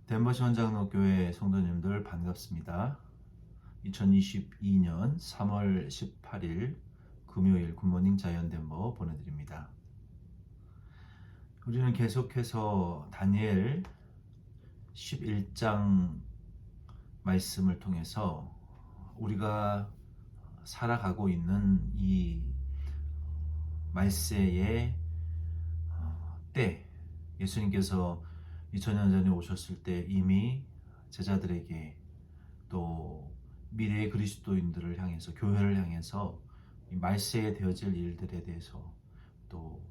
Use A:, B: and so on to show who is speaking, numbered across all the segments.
A: 덴버 시원장로교회 성도님들 반갑습니다. 2022년 3월 18일 금요일 굿모닝 자연 덴버 보내드립니다. 우리는 계속해서 다니엘 11장 말씀을 통해서 우리가 살아가고 있는 이 말세의 때, 예수님께서 2000년 전에 오셨을 때 이미 제자들에게 또 미래의 그리스도인들을 향해서, 교회를 향해서 이 말세에 되어질 일들에 대해서, 또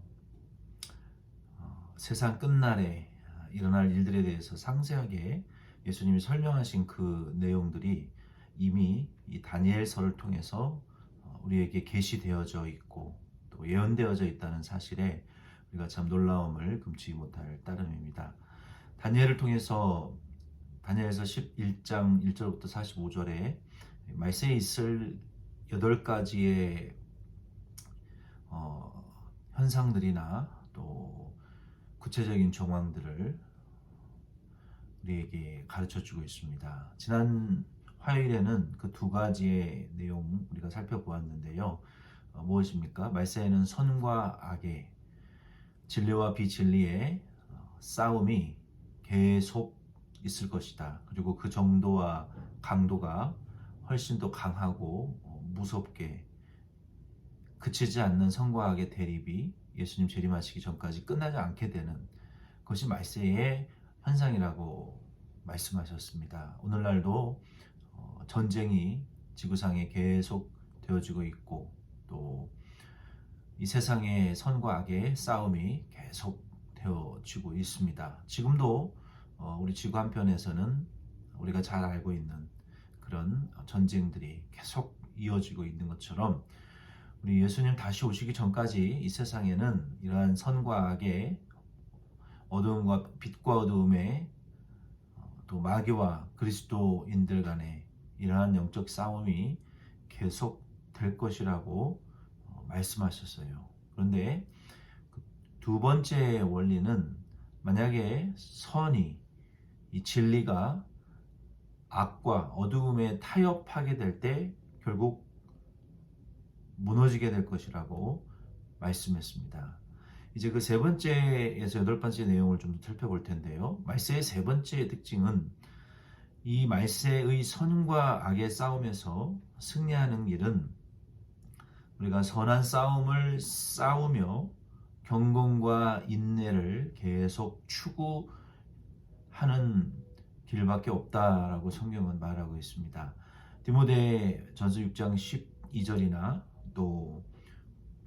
A: 세상 끝날에 일어날 일들에 대해서 상세하게 예수님이 설명하신 그 내용들이 이미 이 다니엘서를 통해서 우리에게 계시되어져 있고 또 예언되어져 있다는 사실에 우리가 참 놀라움을 금치 못할 따름입니다. 다니엘을 통해서 다니엘서 11장 1절부터 45절에 말세에 있을 8가지의 현상들이나 또 구체적인 정황들을 우리에게 가르쳐주고 있습니다. 지난 화요일에는 그 2가지의 내용 우리가 살펴보았는데요. 무엇입니까? 말세에는 선과 악의, 진리와 비진리의 싸움이 계속 있을 것이다. 그리고 그 정도와 강도가 훨씬 더 강하고 무섭게 그치지 않는 선과 악의 대립이 예수님 재림하시기 전까지 끝나지 않게 되는 것이 말세의 현상이라고 말씀하셨습니다. 오늘날도 전쟁이 지구상에 계속 되어지고 있고 또 이 세상의 선과 악의 싸움이 계속 되어지고 있습니다. 지금도 우리 지구 한편에서는 우리가 잘 알고 있는 그런 전쟁들이 계속 이어지고 있는 것처럼 우리 예수님 다시 오시기 전까지 이 세상에는 이러한 선과 악의, 어두움과 빛과 어두움의, 또 마귀와 그리스도인들 간의 이러한 영적 싸움이 계속 될 것이라고 말씀하셨어요. 그런데 두 번째 원리는 만약에 선이, 이 진리가 악과 어두움에 타협하게 될 때 결국 무너지게 될 것이라고 말씀했습니다. 이제 그 3번째에서 8번째 내용을 좀 살펴볼 텐데요. 말세의 3번째 특징은 이 말세의 선과 악의 싸움에서 승리하는 길은 우리가 선한 싸움을 싸우며 경건과 인내를 계속 추구하는 길밖에 없다라고 성경은 말하고 있습니다. 디모데전서 6장 12절이나 또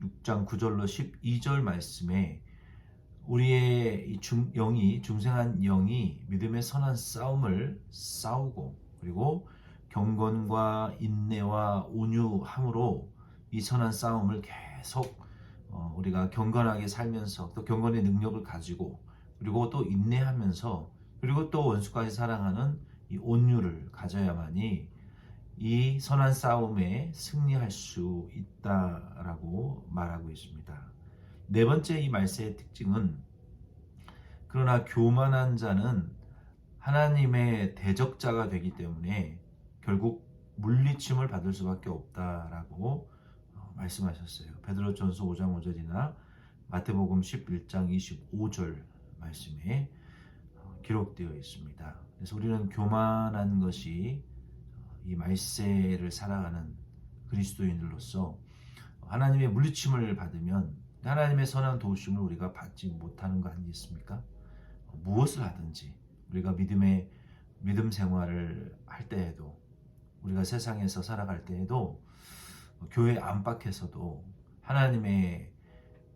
A: 6장 9절로 12절 말씀에 우리의 영이, 중생한 영이 믿음의 선한 싸움을 싸우고 그리고 경건과 인내와 온유함으로 이 선한 싸움을 계속 우리가 경건하게 살면서 또 경건의 능력을 가지고 그리고 또 인내하면서 그리고 또 원수까지 사랑하는 이 온유를 가져야만이 이 선한 싸움에 승리할 수 있다라고 말하고 있습니다. 4번째 이 말세의 특징은 그러나 교만한 자는 하나님의 대적자가 되기 때문에 결국 물리침을 받을 수밖에 없다라고 말씀하셨어요. 베드로전서 5장 5절이나 마태복음 11장 25절 말씀에 기록되어 있습니다. 그래서 우리는 교만한 것이 이 말세를 살아가는 그리스도인들로서 하나님의 물리침을 받으면 하나님의 선한 도우심을 우리가 받지 못하는 거 아니겠습니까? 무엇을 하든지 우리가 믿음 생활을 할 때에도 우리가 세상에서 살아갈 때에도 교회 안팎에서도 하나님의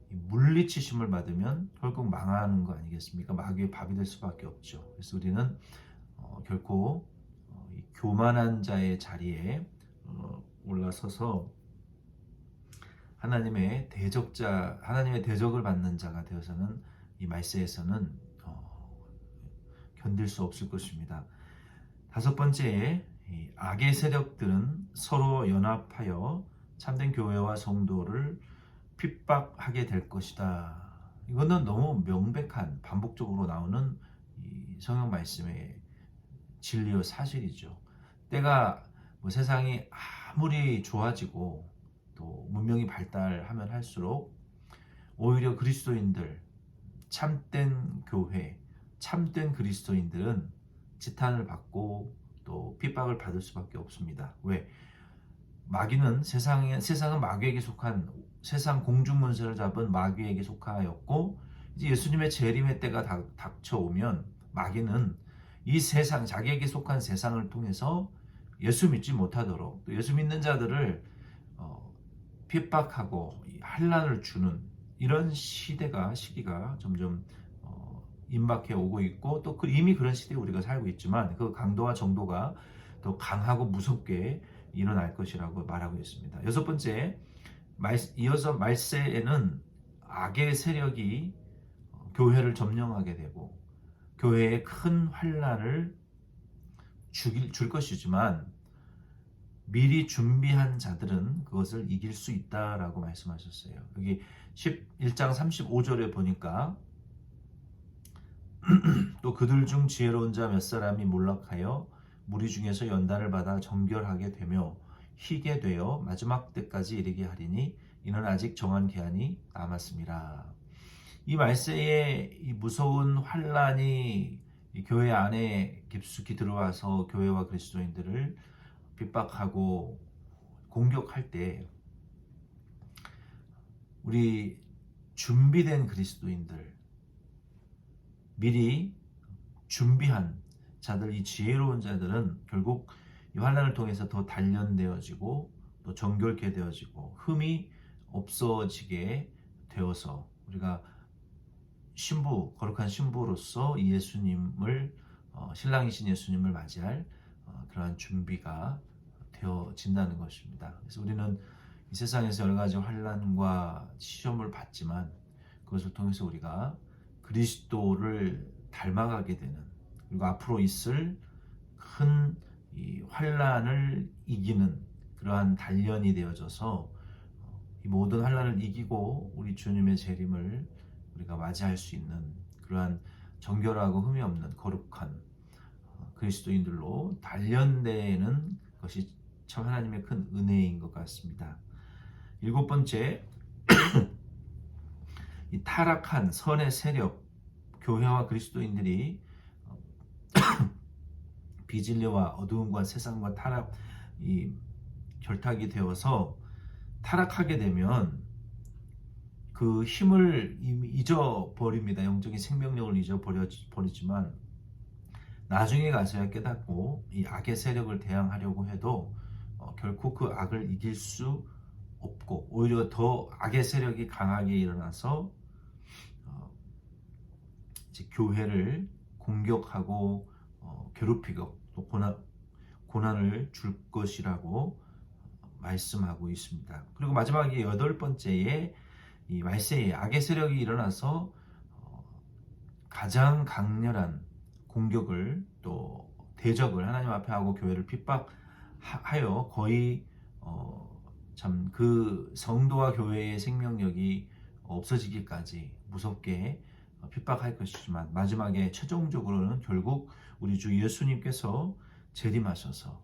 A: 물리치심을 받으면 결국 망하는 거 아니겠습니까? 마귀의 밥이 될 수밖에 없죠. 그래서 우리는 결코 교만한 자의 자리에 올라서서 하나님의 대적을 받는 자가 되어서는 이 말세에서는 견딜 수 없을 것입니다. 5번째, 악의 세력들은 서로 연합하여 참된 교회와 성도를 핍박하게 될 것이다. 이거는 너무 명백한 반복적으로 나오는 이 성경 말씀의 진리요 사실이죠. 때가 세상이 아무리 좋아지고 또 문명이 발달하면 할수록 오히려 그리스도인들, 참된 교회, 참된 그리스도인들은 지탄을 받고 또 핍박을 받을 수밖에 없습니다. 왜? 마귀는 세상은 마귀에게 속한, 세상 공중문서를 잡은 마귀에게 속하였고, 이제 예수님의 재림의 때가 닥쳐오면 마귀는 이 세상, 자기에게 속한 세상을 통해서 예수 믿지 못하도록 또 예수 믿는 자들을 핍박하고 환난을 주는 이런 시기가 점점 임박해 오고 있고, 또 이미 그런 시대에 우리가 살고 있지만 그 강도와 정도가 더 강하고 무섭게 일어날 것이라고 말하고 있습니다. 여섯 번째, 이어서 말세에는 악의 세력이 교회를 점령하게 되고 교회에 큰 환난을 줄 것이지만 미리 준비한 자들은 그것을 이길 수 있다라고 말씀하셨어요. 여기 11장 35절에 보니까 또 그들 중 지혜로운 자 몇 사람이 몰락하여 무리 중에서 연단을 받아 정결하게 되며 희게 되어 마지막 때까지 이르게 하리니 이는 아직 정한 기한이 남았습니다. 이 말세에 이 무서운 환란이 이 교회 안에 깊숙이 들어와서 교회와 그리스도인들을 핍박하고 공격할 때 우리 준비된 그리스도인들, 미리 준비한 자들, 이 지혜로운 자들은 결국 이 환난을 통해서 더 단련되어지고 또 정결케 되어지고 흠이 없어지게 되어서 우리가 거룩한 신부로서 예수님을, 신랑이신 예수님을 맞이할 그러한 준비가 되어진다는 것입니다. 그래서 우리는 이 세상에서 여러 가지 환난과 시험을 받지만 그것을 통해서 우리가 그리스도를 닮아가게 되는, 그리고 앞으로 있을 큰 이 환난을 이기는 그러한 단련이 되어져서 이 모든 환난을 이기고 우리 주님의 재림을 우리가 맞이할 수 있는 그러한 정결하고 흠이 없는 거룩한 그리스도인들로 단련되는 것이 참 하나님의 큰 은혜인 것 같습니다. 일곱 번째, 이 타락한 선의 세력, 교회와 그리스도인들이 비진리와 어두움과 세상과 이 결탁이 되어서 타락하게 되면 그 힘을 이미 잊어버립니다. 영적인 생명력을 잊어버리지만 나중에 가서야 깨닫고 이 악의 세력을 대항하려고 해도 결코 그 악을 이길 수 없고 오히려 더 악의 세력이 강하게 일어나서 이제 교회를 공격하고 괴롭히고 또 고난을 줄 것이라고 말씀하고 있습니다. 그리고 마지막에 여덟 번째에 이 말세에 악의 세력이 일어나서 가장 강렬한 공격을 또 대적을 하나님 앞에 하고 교회를 핍박하여 거의 참 그 성도와 교회의 생명력이 없어지기까지 무섭게 핍박할 것이지만 마지막에 최종적으로는 결국 우리 주 예수님께서 재림하셔서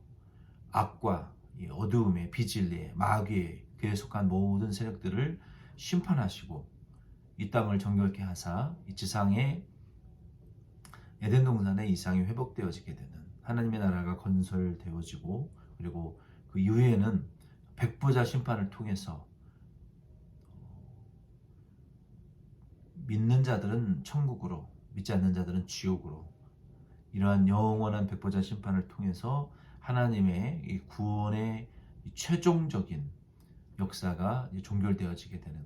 A: 악과 이 어두움의 비진리의 마귀의 그에 속한 모든 세력들을 심판하시고 이 땅을 정결케 하사 이 지상에 에덴 동산의 이상이 회복되어지게 되는 하나님의 나라가 건설되어지고, 그리고 그 이후에는 백보자 심판을 통해서 믿는 자들은 천국으로, 믿지 않는 자들은 지옥으로, 이러한 영원한 백보자 심판을 통해서 하나님의 이 구원의 최종적인 역사가 종결되어지게 되는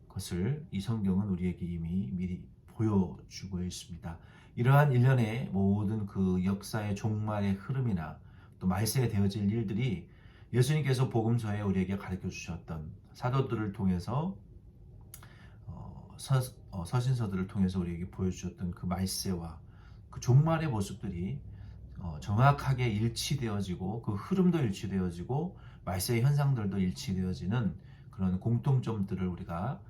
A: 것을 이 성경은 우리에게 이미 미리 보여주고 있습니다. 이러한 일련의 모든 그 역사의 종말의 흐름이나 또 말세에 되어질 일들이 예수님께서 복음서에 우리에게 가르쳐 주셨던 사도들을 통해서 서신서들을 통해서 우리에게 보여주셨던 그 말세와 그 종말의 모습들이 정확하게 일치되어지고 그 흐름도 일치되어지고 말세의 현상들도 일치되어지는 그런 공통점들을 우리가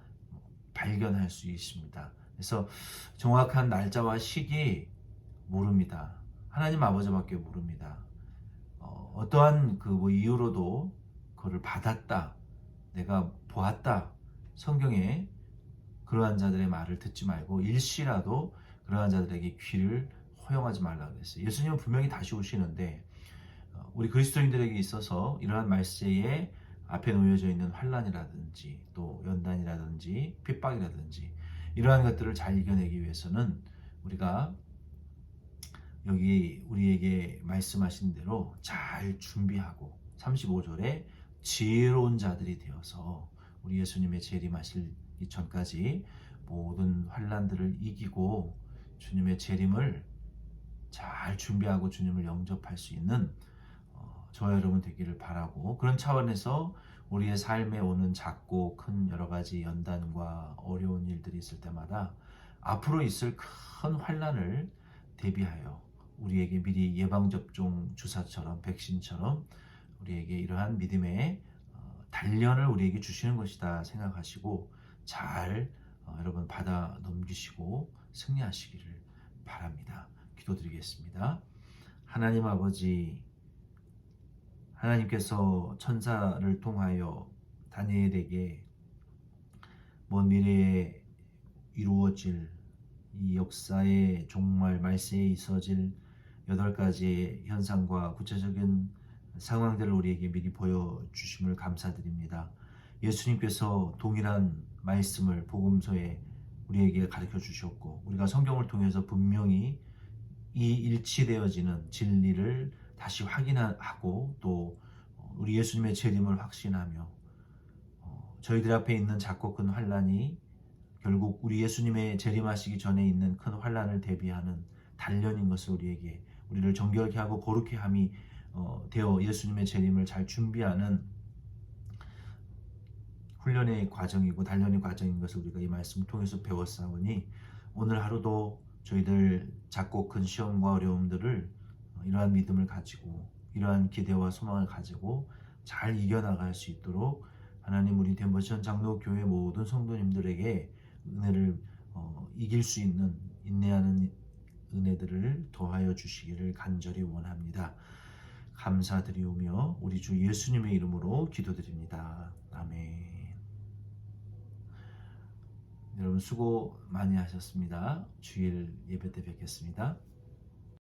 A: 발견할 수 있습니다. 그래서 정확한 날짜와 시기, 모릅니다. 하나님 아버지밖에 모릅니다. 어떠한 그 뭐 이유로도 그를 받았다, 내가 보았다, 성경에 그러한 자들의 말을 듣지 말고 일시라도 그러한 자들에게 귀를 허용하지 말라 그랬어요. 예수님은 분명히 다시 오시는데 우리 그리스도인들에게 있어서 이러한 말세에 앞에 놓여져 있는 환난이라든지 또 연단이라든지 핍박이라든지 이러한 것들을 잘 이겨내기 위해서는 우리가 여기 우리에게 말씀하신 대로 잘 준비하고 35절에 지혜로운 자들이 되어서 우리 예수님의 재림하실 전까지 모든 환난들을 이기고 주님의 재림을 잘 준비하고 주님을 영접할 수 있는 저와 여러분 되기를 바라고, 그런 차원에서 우리의 삶에 오는 작고 큰 여러 가지 연단과 어려운 일들이 있을 때마다 앞으로 있을 큰 환난을 대비하여 우리에게 미리 예방접종 주사처럼 백신처럼 우리에게 이러한 믿음의 단련을 우리에게 주시는 것이다 생각하시고 잘 여러분 받아 넘기시고 승리하시기를 바랍니다. 기도드리겠습니다. 하나님 아버지, 하나님께서 천사를 통하여 다니엘에게 먼 미래에 이루어질 이 역사의 종말 말세에 있어질 8가지의 현상과 구체적인 상황들을 우리에게 미리 보여주심을 감사드립니다. 예수님께서 동일한 말씀을 복음서에 우리에게 가르쳐 주셨고 우리가 성경을 통해서 분명히 이 일치되어지는 진리를 다시 확인하고 또 우리 예수님의 재림을 확신하며 저희들 앞에 있는 작고 큰 환난이 결국 우리 예수님의 재림하시기 전에 있는 큰 환난을 대비하는 단련인 것을 우리를 정결케 하고 거룩케 함이 되어 예수님의 재림을 잘 준비하는 훈련의 과정이고 단련의 과정인 것을 우리가 이 말씀을 통해서 배웠사오니 오늘 하루도 저희들 작고 큰 시험과 어려움들을 이러한 믿음을 가지고 이러한 기대와 소망을 가지고 잘 이겨나갈 수 있도록 하나님 우리 덴버시원 장로교회 모든 성도님들에게 은혜를 이길 수 있는 인내하는 은혜들을 더하여 주시기를 간절히 원합니다. 감사드리오며 우리 주 예수님의 이름으로 기도드립니다. 아멘. 여러분 수고 많이 하셨습니다. 주일 예배 때 뵙겠습니다.